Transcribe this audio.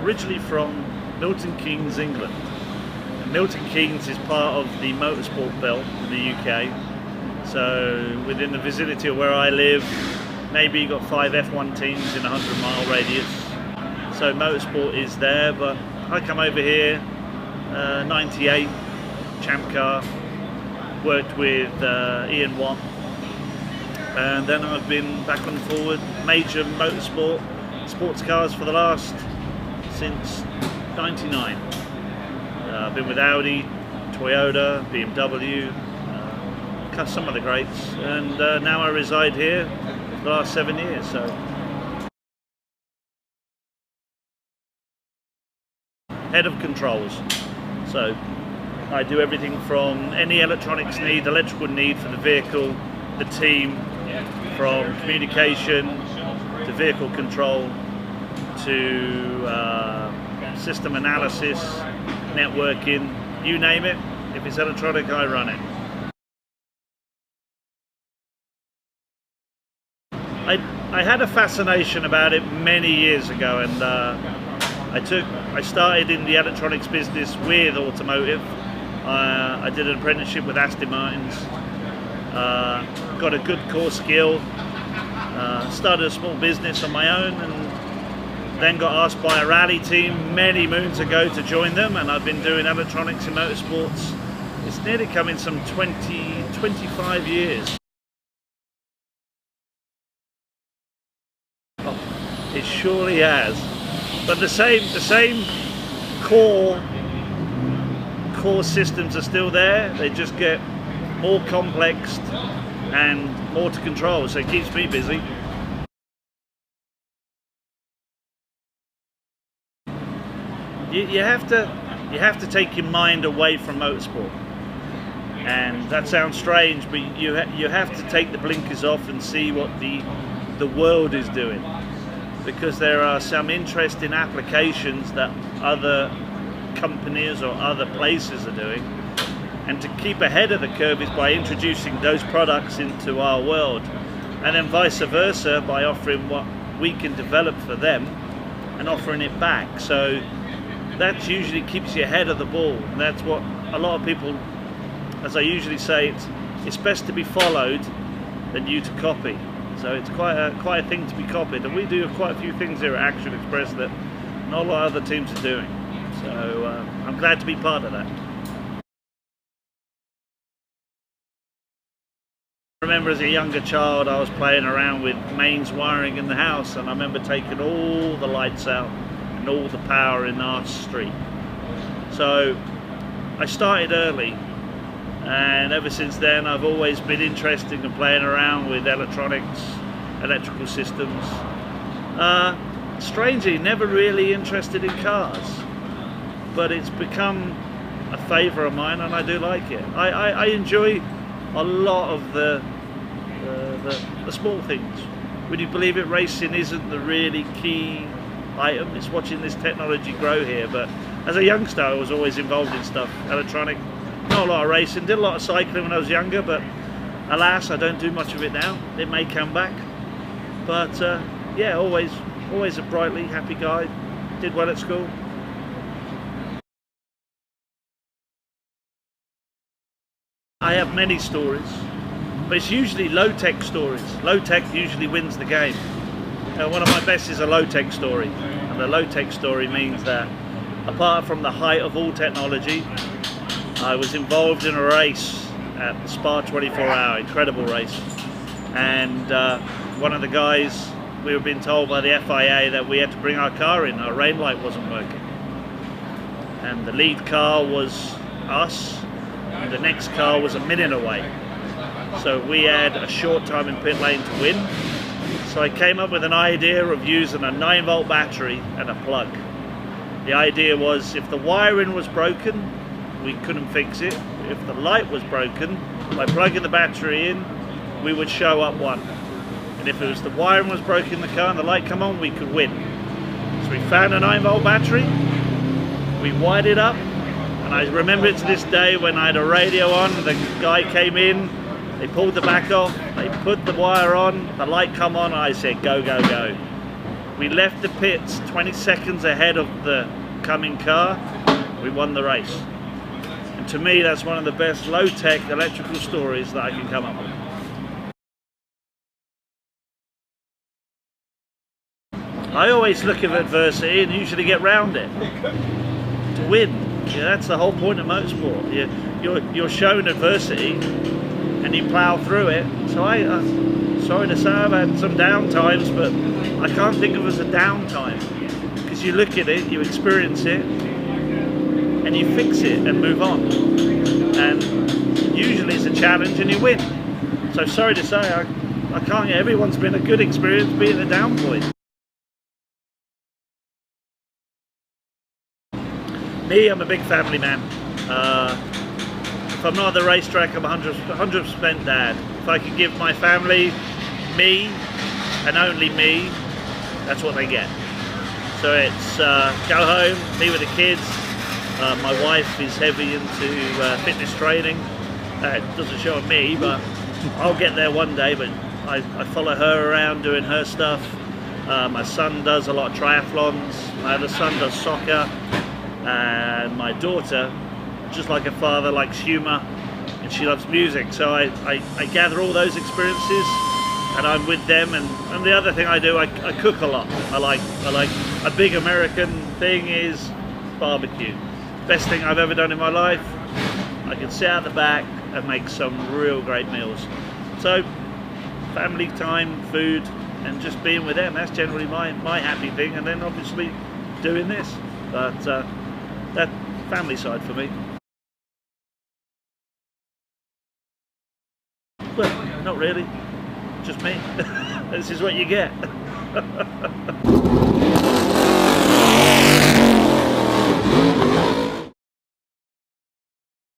originally from Milton Keynes, England. And Milton Keynes is part of the motorsport belt in the UK. So within the vicinity of where I live, maybe you've got 5 F1 teams in a 100-mile radius. So motorsport is there, but I come over here, 98, champ car, worked with Ian Watt, and then I've been back and forward, major motorsport, sports cars for the last, since 99. I've been with Audi, Toyota, BMW, some of the greats, and now I reside here for the last 7 years. So head of controls, so I do everything from any electronics need, electrical need for the vehicle, the team, from communication to vehicle control to system analysis, networking, you name it. If it's electronic, I run it. I had a fascination about it many years ago, and I started in the electronics business with automotive. I did an apprenticeship with Aston Martins, got a good core skill, started a small business on my own, and then got asked by a rally team many moons ago to join them, and I've been doing electronics in motorsports. It's nearly coming some 25 years. It surely has, but the same core systems are still there. They just get more complex and more to control, so it keeps me busy. You have to take your mind away from motorsport, and that sounds strange, but you have to take the blinkers off and see what the world is doing. Because there are some interesting applications that other companies or other places are doing, and to keep ahead of the curve is by introducing those products into our world, and then vice versa by offering what we can develop for them and offering it back. So that usually keeps you ahead of the ball, and that's what a lot of people, as I usually say, it's best to be followed than you to copy. So it's quite a thing to be copied, and we do quite a few things here at Action Express that not a lot of other teams are doing. So I'm glad to be part of that. I remember as a younger child I was playing around with mains wiring in the house, and I remember taking all the lights out and all the power in our street. So I started early, and ever since then I've always been interested in playing around with electronics, electrical systems. Strangely, never really interested in cars, but it's become a favour of mine, and I do like it. I enjoy a lot of the small things. Would you believe it, racing isn't the really key item, it's watching this technology grow here. But as a youngster I was always involved in stuff, electronic. Not a lot of racing, did a lot of cycling when I was younger, but alas, I don't do much of it now. It may come back, but yeah, always a brightly happy guy. Did well at school. I have many stories, but it's usually low-tech stories. Low-tech usually wins the game. One of my best is a low-tech story, and the low-tech story means that apart from the height of all technology, I was involved in a race at the Spa 24 Hour, incredible race, and one of the guys, we were being told by the FIA that we had to bring our car in, our rain light wasn't working, and the lead car was us, and the next car was a minute away, so we had a short time in pit lane to win. So I came up with an idea of using a 9-volt battery and a plug. The idea was, if the wiring was broken, we couldn't fix it. If the light was broken, by plugging the battery in, we would show up one. And if it was the wiring was broken in the car and the light come on, we could win. So we found a 9-volt battery, we wired it up, and I remember it to this day when I had a radio on, the guy came in, they pulled the back off, they put the wire on, the light come on, and I said, go, go, go. We left the pits 20 seconds ahead of the coming car. We won the race. And to me, that's one of the best low-tech electrical stories that I can come up with. I always look at adversity and usually get round it to win. Yeah, that's the whole point of motorsport. You're shown adversity and you plough through it. So sorry to say, I've had some down times, but I can't think of it as a downtime, because you look at it, you experience it, and you fix it and move on. And usually it's a challenge and you win. So sorry to say, I can't get everyone's been a good experience, be it the down point. Me, I'm a big family man. If I'm not at the racetrack, I'm 100% dad. If I could give my family me and only me, that's what they get. So it's go home, be with the kids. My wife is heavy into fitness training. It doesn't show on me, but I'll get there one day. But I follow her around doing her stuff. My son does a lot of triathlons. My other son does soccer. And my daughter, just like her father, likes humour and she loves music. So I gather all those experiences and I'm with them. And the other thing I do, I cook a lot. I like a big American thing is barbecue. Best thing I've ever done in my life. I can sit out the back and make some real great meals. So family time, food, and just being with them, that's generally my happy thing. And then obviously doing this. But that family side for me. Well, not really, just me. This is what you get.